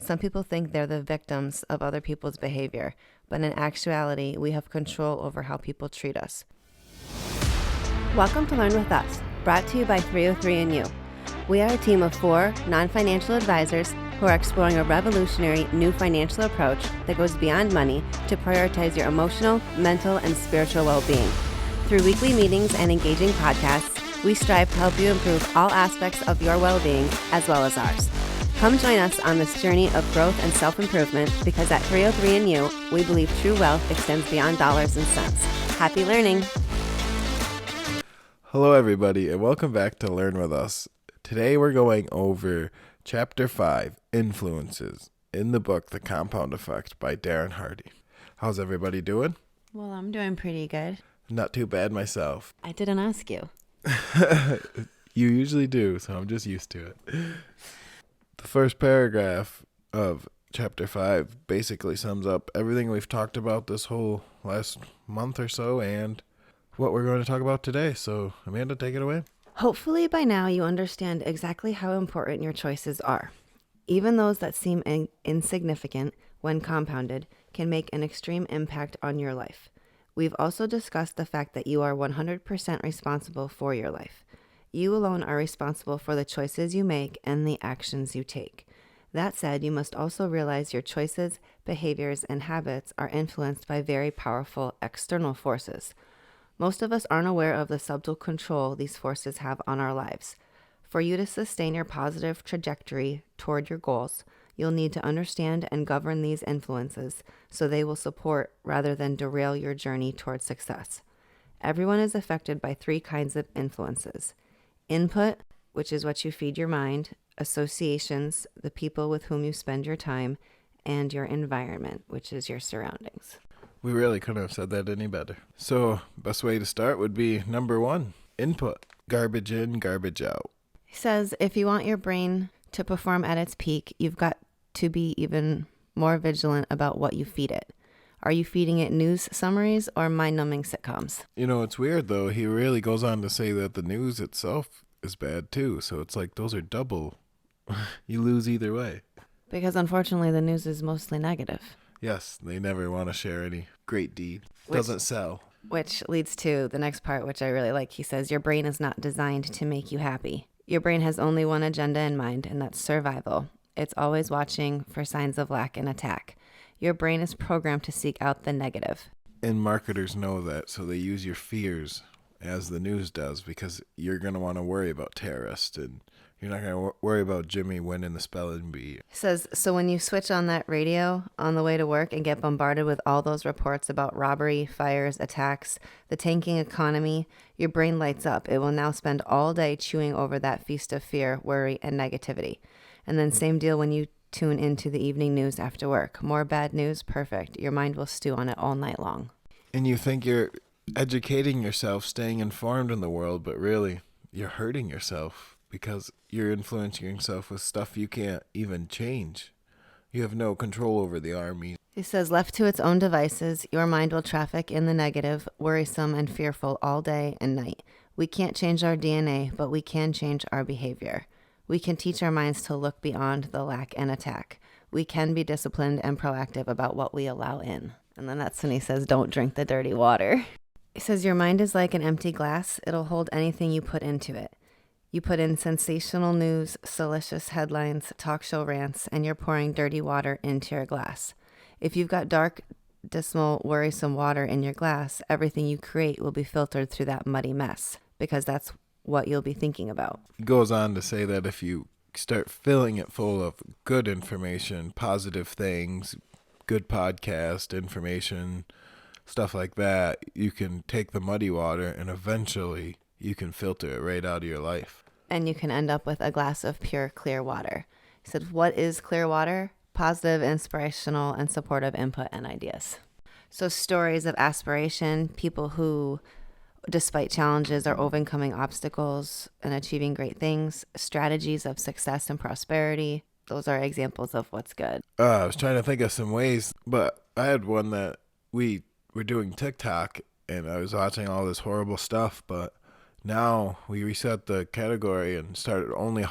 Some people think they're the victims of other people's behavior, but in actuality, we have control over how people treat us. Welcome to Learn With Us, brought to you by 303andU. We are a team of 4 non-financial advisors who are exploring a revolutionary new financial approach that goes beyond money to prioritize your emotional, mental, and spiritual well-being. Through weekly meetings and engaging podcasts, we strive to help you improve all aspects of your well-being as well as ours. Come join us on this journey of growth and self-improvement because at 303andU, we believe true wealth extends beyond dollars and cents. Happy learning! Hello everybody and welcome back to Learn With Us. Today we're going over Chapter 5, Influences, in the book The Compound Effect by Darren Hardy. How's everybody doing? Well, I'm doing pretty good. Not too bad myself. I didn't ask you. You usually do, so I'm just used to it. The first paragraph of Chapter 5 basically sums up everything we've talked about this whole last month or so and what we're going to talk about today. So, Amanda, take it away. Hopefully by now you understand exactly how important your choices are. Even those that seem insignificant when compounded can make an extreme impact on your life. We've also discussed the fact that you are 100% responsible for your life. You alone are responsible for the choices you make and the actions you take. That said, you must also realize your choices, behaviors, and habits are influenced by very powerful external forces. Most of us aren't aware of the subtle control these forces have on our lives. For you to sustain your positive trajectory toward your goals, you'll need to understand and govern these influences so they will support rather than derail your journey toward success. Everyone is affected by 3 kinds of influences. Input, which is what you feed your mind, associations, the people with whom you spend your time, and your environment, which is your surroundings. We really couldn't have said that any better. So, best way to start would be number 1, input. Garbage in, garbage out. He says if you want your brain to perform at its peak, you've got to be even more vigilant about what you feed it. Are you feeding it news summaries or mind-numbing sitcoms? You know, it's weird though. He really goes on to say that the news itself is bad too. So it's like those are double. You lose either way. Because unfortunately the news is mostly negative. Yes, they never want to share any great deed. Doesn't sell. Which leads to the next part, which I really like. He says, your brain is not designed to make you happy. Your brain has only one agenda in mind, and that's survival. It's always watching for signs of lack and attack. Your brain is programmed to seek out the negative. And marketers know that, so they use your fears as the news does, because you're going to want to worry about terrorists, and you're not going to worry about Jimmy winning the spelling bee. He says, so when you switch on that radio on the way to work and get bombarded with all those reports about robbery, fires, attacks, the tanking economy, your brain lights up. It will now spend all day chewing over that feast of fear, worry, and negativity. And then same deal when you tune into the evening news after work. More bad news, perfect. Your mind will stew on it all night long. And you think you're educating yourself, staying informed in the world, but really, you're hurting yourself because you're influencing yourself with stuff you can't even change. You have no control over the army. He says, left to its own devices, your mind will traffic in the negative, worrisome, and fearful all day and night. We can't change our DNA, but we can change our behavior. We can teach our minds to look beyond the lack and attack. We can be disciplined and proactive about what we allow in. And then that's when he says, don't drink the dirty water. He says, your mind is like an empty glass. It'll hold anything you put into it. You put in sensational news, salacious headlines, talk show rants, and you're pouring dirty water into your glass. If you've got dark, dismal, worrisome water in your glass, everything you create will be filtered through that muddy mess, because that's what you'll be thinking about. He goes on to say that if you start filling it full of good information, positive things, good podcast information, stuff like that, you can take the muddy water and eventually you can filter it right out of your life. And you can end up with a glass of pure, clear water. He said, what is clear water? Positive, inspirational, and supportive input and ideas. So stories of aspiration, people who, despite challenges, are overcoming obstacles and achieving great things, strategies of success and prosperity. Those are examples of what's good. I was trying to think of some ways, but I had one that we were doing TikTok and I was watching all this horrible stuff, but now we reset the category and started only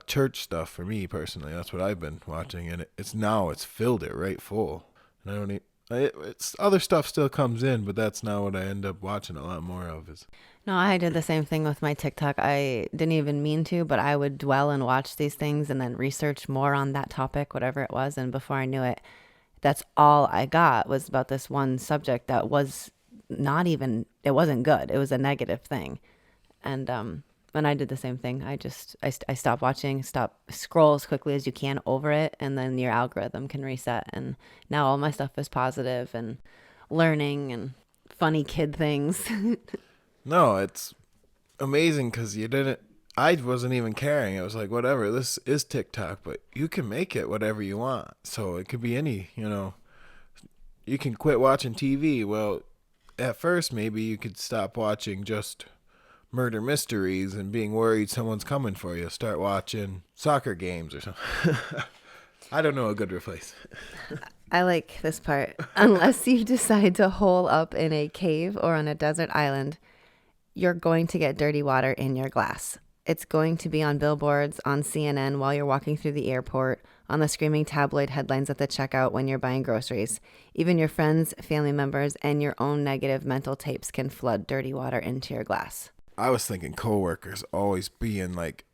church stuff for me personally. That's what I've been watching, and it's filled it right full. And I don't need it's other stuff still comes in, but that's not what I end up watching a lot more of. Is No, I did the same thing with my TikTok. I didn't even mean to, but I would dwell and watch these things and then research more on that topic, whatever it was. And before I knew it, that's all I got was about this one subject that was not even, it wasn't good. It was a negative thing. And I did the same thing. I stopped watching, scroll as quickly as you can over it, and then your algorithm can reset. And now all my stuff is positive and learning and funny kid things. no, it's amazing because you didn't. I wasn't even caring. It was like, whatever. This is TikTok, but you can make it whatever you want. So it could be any. You can quit watching TV. Well, at first maybe you could stop watching just murder mysteries and being worried someone's coming for you. Start watching soccer games or something. I don't know a good replace. I like this part. Unless you decide to hole up in a cave or on a desert island, you're going to get dirty water in your glass. It's going to be on billboards, on CNN while you're walking through the airport, on the screaming tabloid headlines at the checkout when you're buying groceries. Even your friends, family members, and your own negative mental tapes can flood dirty water into your glass. I was thinking coworkers always being like,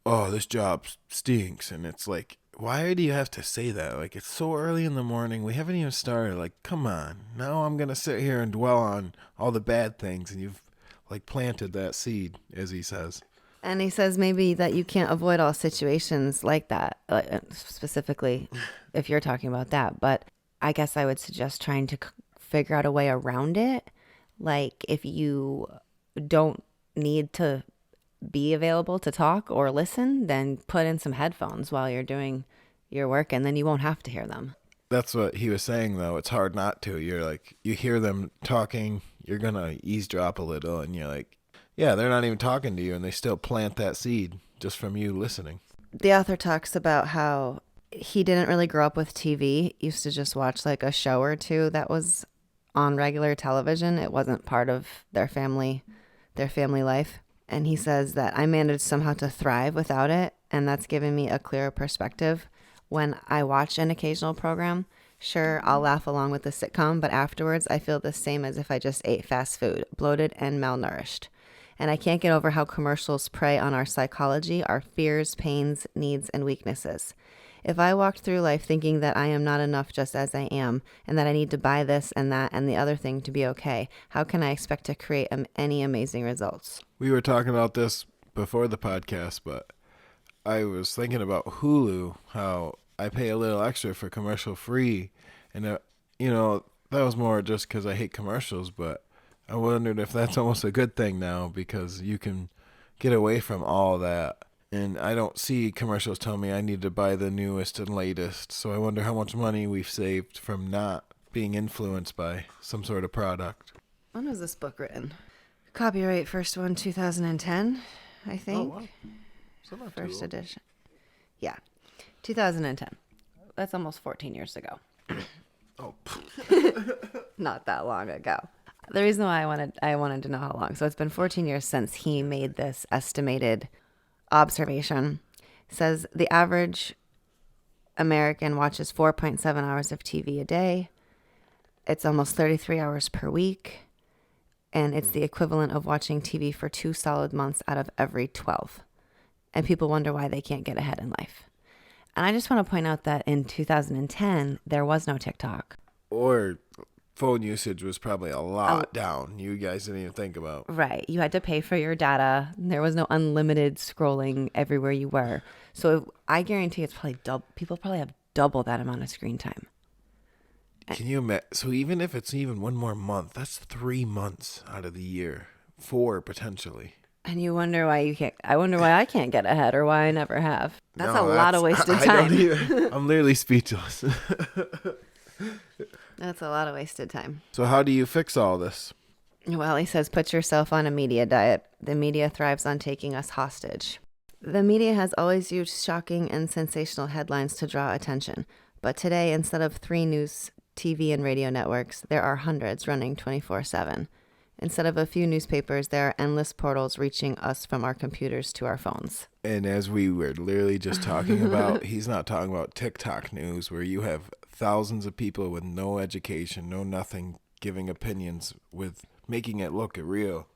oh, this job stinks. And it's like, why do you have to say that? Like, it's so early in the morning. We haven't even started. Like, come on. Now I'm going to sit here and dwell on all the bad things. And you've, like, planted that seed, as he says. And he says maybe that you can't avoid all situations like that, specifically if you're talking about that. But I guess I would suggest trying to figure out a way around it. Like, if you don't need to be available to talk or listen, then put in some headphones while you're doing your work, and then you won't have to hear them. That's what he was saying, though. It's hard not to. You're like, you hear them talking, you're going to eavesdrop a little, and you're like, yeah, they're not even talking to you, and they still plant that seed just from you listening. The author talks about how he didn't really grow up with TV. He used to just watch like a show or two that was on regular television. It wasn't part of their family life. And he says that I managed somehow to thrive without it, and that's given me a clearer perspective. When I watch an occasional program, sure, I'll laugh along with the sitcom, but afterwards I feel the same as if I just ate fast food, bloated and malnourished. And I can't get over how commercials prey on our psychology, our fears, pains, needs, and weaknesses. If I walked through life thinking that I am not enough just as I am, and that I need to buy this and that and the other thing to be okay, how can I expect to create any amazing results? We were talking about this before the podcast, but I was thinking about Hulu, how I pay a little extra for commercial free. And, that was more just because I hate commercials, but I wondered if that's almost a good thing now because you can get away from all that. And I don't see commercials tell me I need to buy the newest and latest. So I wonder how much money we've saved from not being influenced by some sort of product. When was this book written? Copyright first one, 2010, I think. Oh, wow. First edition. Yeah, 2010. That's almost 14 years ago. Oh, Not that long ago. The reason why I wanted to know how long. So it's been 14 years since he made this estimated observation. Says the average American watches 4.7 hours of TV a day. It's almost 33 hours per week. And it's the equivalent of watching TV for 2 solid months out of every 12. And people wonder why they can't get ahead in life. And I just want to point out that in 2010, there was no TikTok. or phone usage was probably a lot down. You guys didn't even think about. Right. You had to pay for your data. There was no unlimited scrolling everywhere you were. So I guarantee it's probably people probably have double that amount of screen time. Can you imagine? So even if it's even one more month, that's 3 months out of the year. 4 potentially. And you wonder why you can't. I wonder why I can't get ahead, or why I never have. That's No, a lot of wasted I time. don't even, I'm literally speechless. That's a lot of wasted time. So how do you fix all this? Well, he says, put yourself on a media diet. The media thrives on taking us hostage. The media has always used shocking and sensational headlines to draw attention. But today, instead of 3 news, TV, and radio networks, there are hundreds running 24/7. Instead of a few newspapers, there are endless portals reaching us from our computers to our phones. And as we were literally just talking about, he's not talking about TikTok news where you have thousands of people with no education, no nothing, giving opinions with making it look real.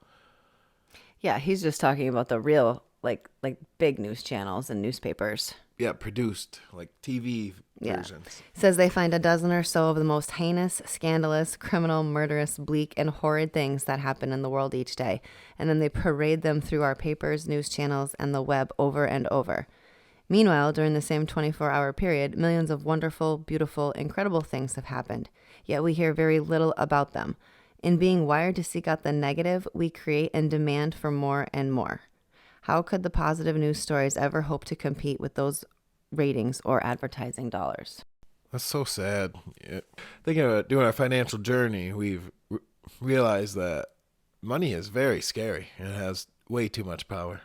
Yeah, he's just talking about the real, like big news channels and newspapers. Yeah, produced, like TV Yeah. versions. Says they find a dozen or so of the most heinous, scandalous, criminal, murderous, bleak, and horrid things that happen in the world each day. And then they parade them through our papers, news channels, and the web over and over. Meanwhile, during the same 24-hour period, millions of wonderful, beautiful, incredible things have happened. Yet we hear very little about them. In being wired to seek out the negative, we create and demand for more and more. How could the positive news stories ever hope to compete with those ratings or advertising dollars? That's so sad. Yeah. Thinking about doing our financial journey, we've realized that money is very scary and it has way too much power.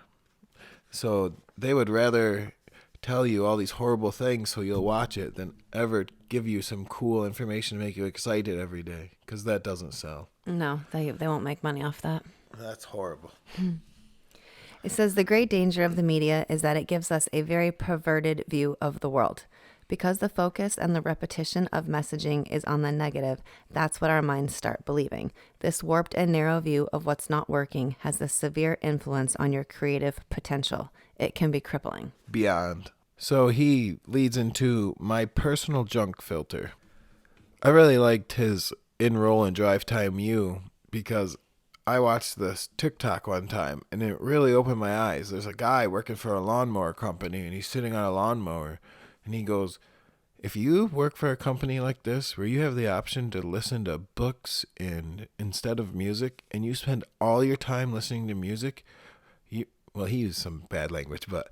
So they would rather tell you all these horrible things so you'll watch it than ever give you some cool information to make you excited every day, because that doesn't sell. No, they won't make money off that. That's horrible. It says the great danger of the media is that it gives us a very perverted view of the world. Because the focus and the repetition of messaging is on the negative, that's what our minds start believing. This warped and narrow view of what's not working has a severe influence on your creative potential. It can be crippling. Beyond. So he leads into my personal junk filter. I really liked his enroll in Drive Time U because I watched this TikTok one time and it really opened my eyes. There's a guy working for a lawnmower company and he's sitting on a lawnmower and he goes, if you work for a company like this where you have the option to listen to books instead of music and you spend all your time listening to music, well, he used some bad language, but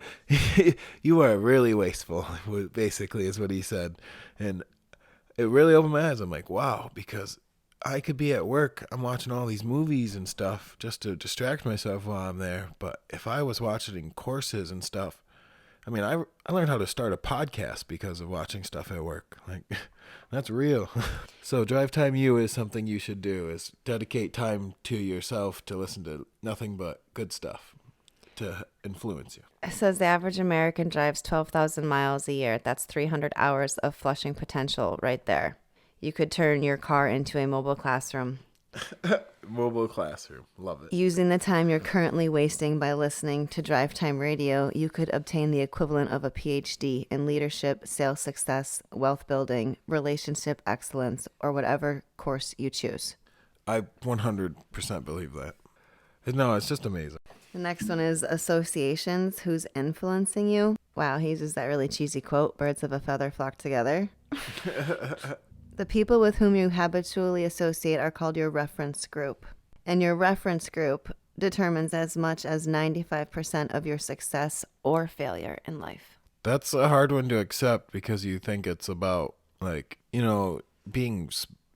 you are really wasteful, basically is what he said. And it really opened my eyes. I'm like, wow, because I could be at work, I'm watching all these movies and stuff just to distract myself while I'm there. But if I was watching courses and stuff, I mean, I learned how to start a podcast because of watching stuff at work. Like, that's real. So Drive Time U is something you should do, is dedicate time to yourself to listen to nothing but good stuff to influence you. It says the average American drives 12,000 miles a year. That's 300 hours of flushing potential right there. You could turn your car into a mobile classroom. Mobile classroom. Love it. Using the time you're currently wasting by listening to Drive Time Radio, you could obtain the equivalent of a PhD in leadership, sales success, wealth building, relationship excellence, or whatever course you choose. I 100% believe that. No, it's just amazing. The next one is associations. Who's influencing you? Wow, he uses that really cheesy quote, birds of a feather flock together. The people with whom you habitually associate are called your reference group. And your reference group determines as much as 95% of your success or failure in life. That's a hard one to accept because you think it's about, like, being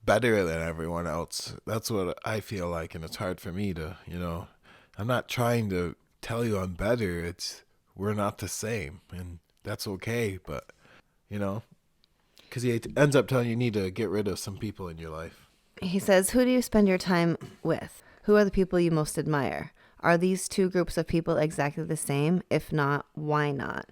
better than everyone else. That's what I feel like, and it's hard for me to, I'm not trying to tell you I'm better. It's we're not the same, and that's okay, but, because he ends up telling you need to get rid of some people in your life. He says, who do you spend your time with? Who are the people you most admire? Are these two groups of people exactly the same? If not, why not?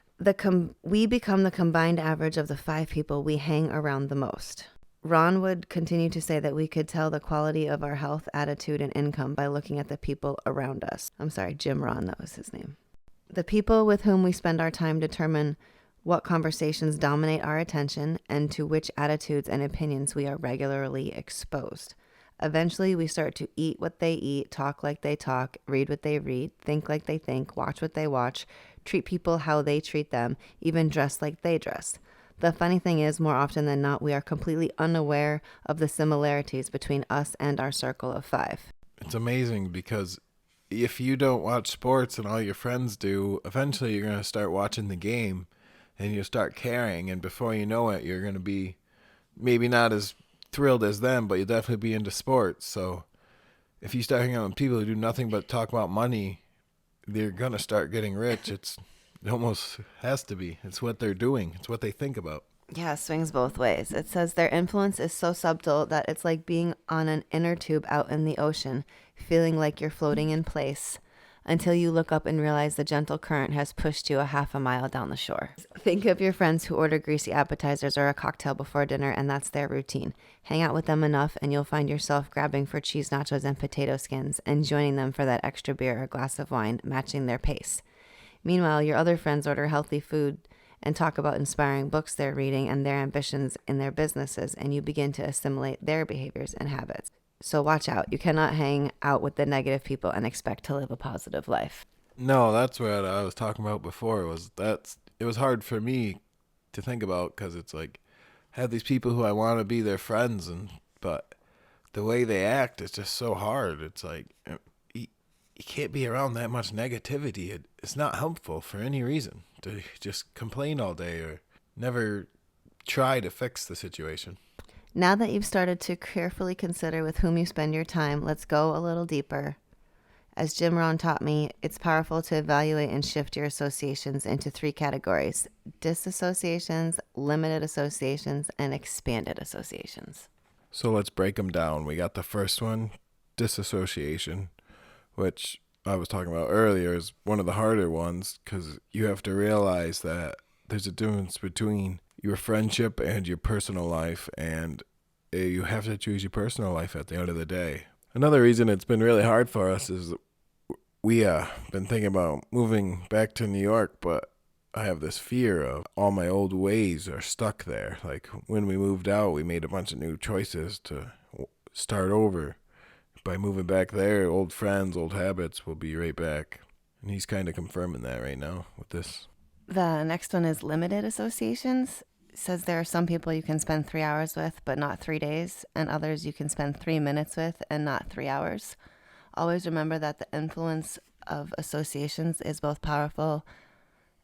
We become the combined average of the 5 people we hang around the most. Ron would continue to say that we could tell the quality of our health, attitude, and income by looking at the people around us. I'm sorry, Jim Ron, that was his name. The people with whom we spend our time determine what conversations dominate our attention and to which attitudes and opinions we are regularly exposed. Eventually, we start to eat what they eat, talk like they talk, read what they read, think like they think, watch what they watch, treat people how they treat them, even dress like they dress. The funny thing is, more often than not, we are completely unaware of the similarities between us and our circle of 5. It's amazing because if you don't watch sports and all your friends do, eventually you're going to start watching the game and you'll start caring. And before you know it, you're going to be maybe not as thrilled as them, but you'll definitely be into sports. So if you start hanging out with people who do nothing but talk about money, they're going to start getting rich. It almost has to be. It's what they're doing. It's what they think about. Yeah, swings both ways. It says their influence is so subtle that it's like being on an inner tube out in the ocean, feeling like you're floating in place until you look up and realize the gentle current has pushed you a half a mile down the shore. Think of your friends who order greasy appetizers or a cocktail before dinner, and that's their routine. Hang out with them enough, and you'll find yourself grabbing for cheese nachos and potato skins and joining them for that extra beer or glass of wine, matching their pace. Meanwhile, your other friends order healthy food and talk about inspiring books they're reading and their ambitions in their businesses, and you begin to assimilate their behaviors and habits. So watch out. You cannot hang out with the negative people and expect to live a positive life. No, that's what I was talking about before. It was hard for me to think about because it's like I have these people who I want to be their friends, but the way they act is just so hard. It's like you can't be around that much negativity. It's not helpful for any reason to just complain all day or never try to fix the situation. Now that you've started to carefully consider with whom you spend your time, let's go a little deeper. As Jim Rohn taught me, it's powerful to evaluate and shift your associations into 3 categories: disassociations, limited associations, and expanded associations. So let's break them down. We got the first one, disassociation, which I was talking about earlier, is one of the harder ones because you have to realize that there's a difference between your friendship and your personal life, and you have to choose your personal life at the end of the day. Another reason it's been really hard for us is we been thinking about moving back to New York, but I have this fear of all my old ways are stuck there. Like when we moved out, we made a bunch of new choices to start over. By moving back there, old friends, old habits will be right back. And he's kind of confirming that right now with this. The next one is limited associations. It says there are some people you can spend 3 hours with, but not 3 days, and others you can spend 3 minutes with and not 3 hours. Always remember that the influence of associations is both powerful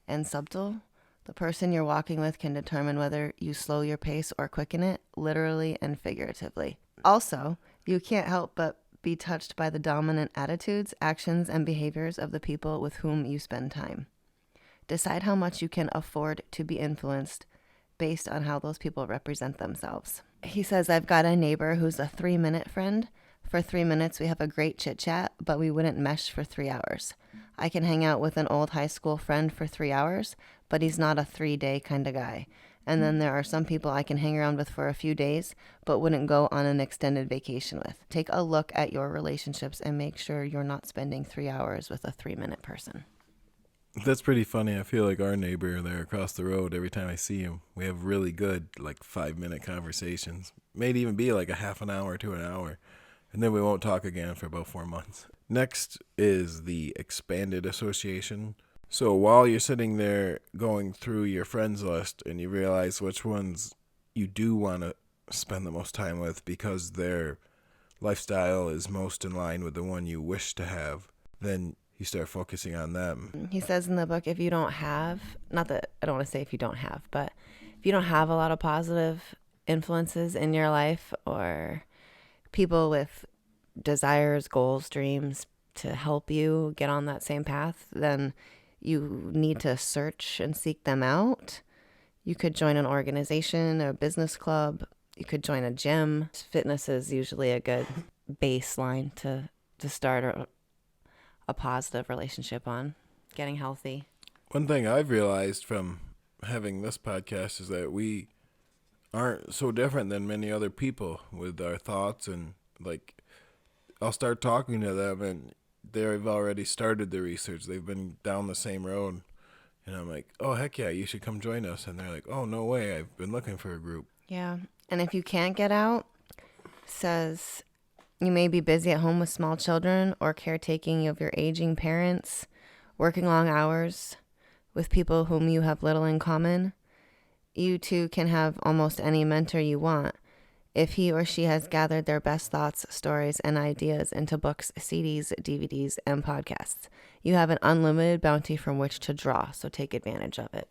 and subtle. The person you're walking with can determine whether you slow your pace or quicken it, literally and figuratively. Also, you can't help but be touched by the dominant attitudes, actions, and behaviors of the people with whom you spend time. Decide how much you can afford to be influenced based on how those people represent themselves. He says, I've got a neighbor who's a 3-minute friend. For 3 minutes, we have a great chit chat, but we wouldn't mesh for 3 hours. I can hang out with an old high school friend for 3 hours, but he's not a 3-day kind of guy. And then there are some people I can hang around with for a few days, but wouldn't go on an extended vacation with. Take a look at your relationships and make sure you're not spending 3 hours with a 3-minute person. That's pretty funny. I feel like our neighbor there across the road, every time I see him, we have really good, like 5-minute conversations. Maybe even be like a half an hour to an hour. And then we won't talk again for about 4 months. Next is the expanded association. So while you're sitting there going through your friends list and you realize which ones you do want to spend the most time with because their lifestyle is most in line with the one you wish to have, then you start focusing on them. He says in the book, if you don't have, not that I don't want to say if you don't have, but if you don't have a lot of positive influences in your life or people with desires, goals, dreams to help you get on that same path, then you need to search and seek them out. You could join an organization, a business club. You could join a gym. Fitness is usually a good baseline to start a positive relationship on, getting healthy. One thing I've realized from having this podcast is that we aren't so different than many other people with our thoughts, and like I'll start talking to them and they've already started the research. They've been down the same road. And I'm like, oh, heck yeah, you should come join us. And they're like, oh, no way. I've been looking for a group. Yeah. And if you can't get out, says you may be busy at home with small children or caretaking of your aging parents, working long hours with people whom you have little in common. You too can have almost any mentor you want if he or she has gathered their best thoughts, stories, and ideas into books, CDs, DVDs, and podcasts. You have an unlimited bounty from which to draw, so take advantage of it.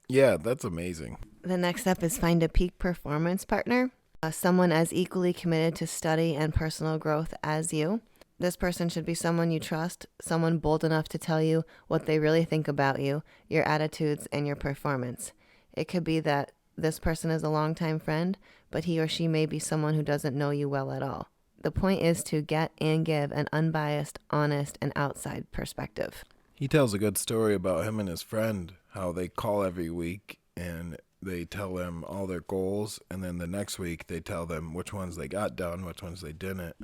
Yeah, that's amazing. The next step is find a peak performance partner, someone as equally committed to study and personal growth as you. This person should be someone you trust, someone bold enough to tell you what they really think about you, your attitudes, and your performance. It could be that This person is a longtime friend, but he or she may be someone who doesn't know you well at all. The point is to get and give an unbiased, honest, and outside perspective. He tells a good story about him and his friend, how they call every week and they tell them all their goals, and then the next week they tell them which ones they got done, which ones they didn't.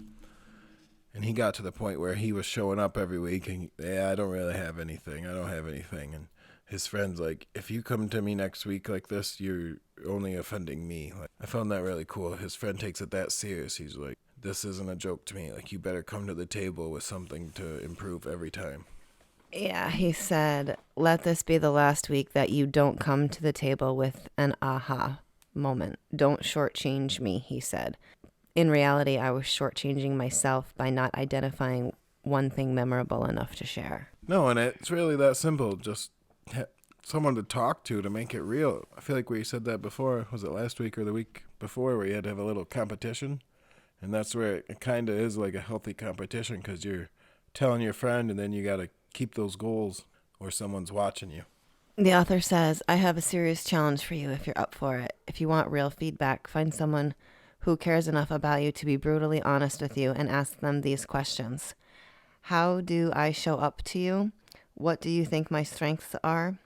And he got to the point where he was showing up every week and, I don't really have anything. I don't have anything. And his friend's like, if you come to me next week like this, you're only offending me. Like, I found that really cool. His friend takes it that serious. He's like, this isn't a joke to me. Like, you better come to the table with something to improve every time. Yeah, he said, let this be the last week that you don't come to the table with an aha moment. Don't shortchange me, he said. In reality, I was shortchanging myself by not identifying one thing memorable enough to share. No, and it's really that simple. Just someone to talk to make it real. I feel like we said that before. Was it last week or the week before, where you had to have a little competition? And that's where it kind of is like a healthy competition, because you're telling your friend and then you got to keep those goals or someone's watching you. The author says, I have a serious challenge for you if you're up for it. If you want real feedback, find someone who cares enough about you to be brutally honest with you and ask them these questions. How do I show up to you? What do you think my strengths are?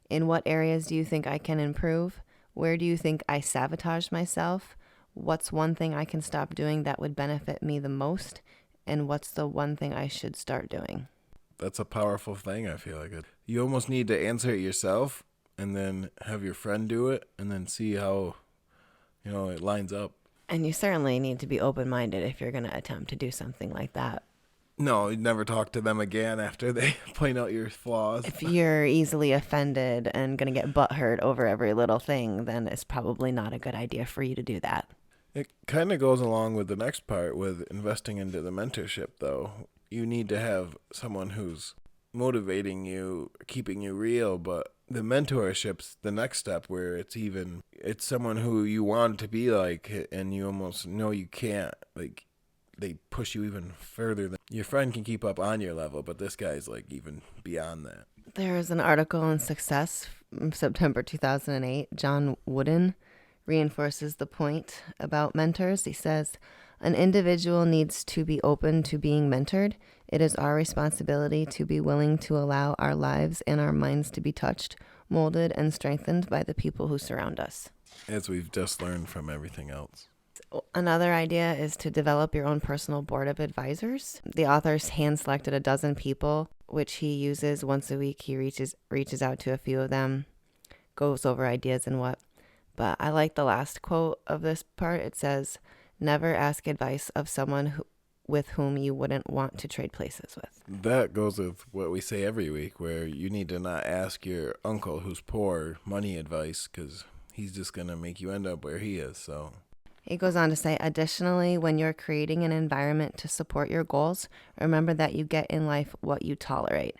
In what areas do you think I can improve? Where do you think I sabotage myself? What's one thing I can stop doing that would benefit me the most? And what's the one thing I should start doing? That's a powerful thing, I feel like. You almost need to answer it yourself and then have your friend do it and then see how, it lines up. And you certainly need to be open-minded if you're going to attempt to do something like that. No, you'd never talk to them again after they point out your flaws. If you're easily offended and going to get butthurt over every little thing, then it's probably not a good idea for you to do that. It kind of goes along with the next part with investing into the mentorship, though. You need to have someone who's motivating you, keeping you real, but the mentorship's the next step, where it's someone who you want to be like, and you almost know you can't. Like, they push you even further than your friend can keep up on your level, but this guy's like even beyond that. There is an article in Success from September 2008. John Wooden reinforces the point about mentors. He says, an individual needs to be open to being mentored. It is our responsibility to be willing to allow our lives and our minds to be touched, molded, and strengthened by the people who surround us. As we've just learned from everything else. Another idea is to develop your own personal board of advisors. The author's hand-selected a dozen people, which he uses once a week. He reaches out to a few of them, goes over ideas and what. But I like the last quote of this part. It says, never ask advice of someone with whom you wouldn't want to trade places with. That goes with what we say every week, where you need to not ask your uncle who's poor money advice, because he's just going to make you end up where he is. So he goes on to say, additionally, when you're creating an environment to support your goals, remember that you get in life what you tolerate.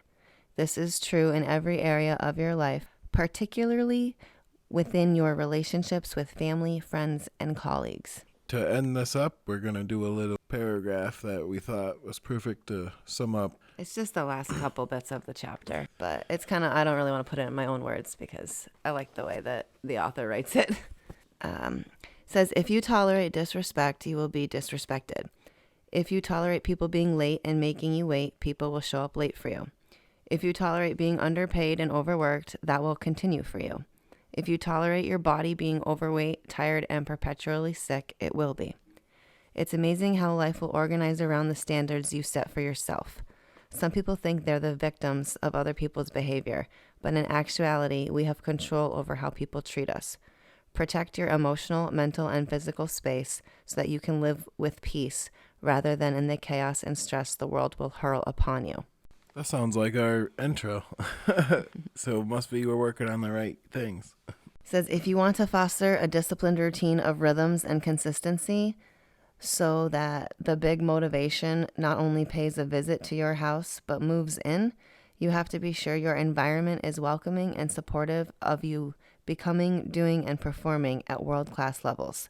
This is true in every area of your life, particularly within your relationships with family, friends, and colleagues. To end this up, we're going to do a little paragraph that we thought was perfect to sum up. It's just the last couple bits of the chapter, but it's kind of, I don't really want to put it in my own words because I like the way that the author writes it. Says, if you tolerate disrespect, you will be disrespected. If you tolerate people being late and making you wait, people will show up late for you. If you tolerate being underpaid and overworked, that will continue for you. If you tolerate your body being overweight, tired, and perpetually sick, it will be. It's amazing how life will organize around the standards you set for yourself. Some people think they're the victims of other people's behavior, but in actuality, we have control over how people treat us. Protect your emotional, mental, and physical space so that you can live with peace rather than in the chaos and stress the world will hurl upon you. That sounds like our intro. So it must be we're working on the right things. Says, if you want to foster a disciplined routine of rhythms and consistency so that the big motivation not only pays a visit to your house but moves in, you have to be sure your environment is welcoming and supportive of you becoming, doing, and performing at world-class levels.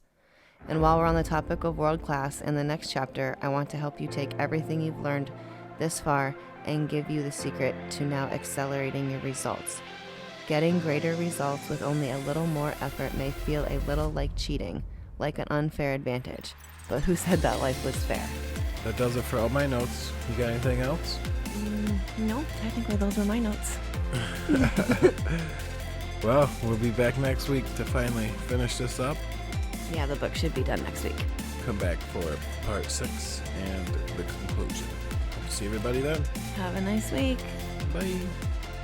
And while we're on the topic of world-class, in the next chapter, I want to help you take everything you've learned this far and give you the secret to now accelerating your results. Getting greater results with only a little more effort may feel a little like cheating, like an unfair advantage. But who said that life was fair? That does it for all my notes. You got anything else? No, technically those were my notes. Well, we'll be back next week to finally finish this up. Yeah, the book should be done next week. Come back for part 6 and the conclusion. Hope to see everybody then. Have a nice week. Bye.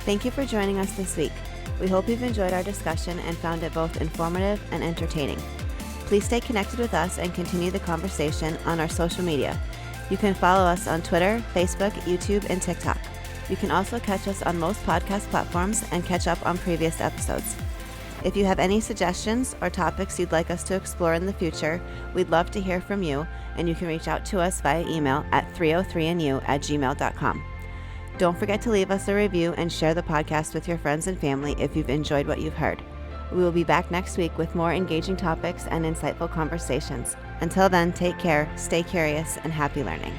Thank you for joining us this week. We hope you've enjoyed our discussion and found it both informative and entertaining. Please stay connected with us and continue the conversation on our social media. You can follow us on Twitter, Facebook, YouTube, and TikTok. You can also catch us on most podcast platforms and catch up on previous episodes. If you have any suggestions or topics you'd like us to explore in the future, we'd love to hear from you, and you can reach out to us via email at 303nu@gmail.com. Don't forget to leave us a review and share the podcast with your friends and family if you've enjoyed what you've heard. We will be back next week with more engaging topics and insightful conversations. Until then, take care, stay curious, and happy learning.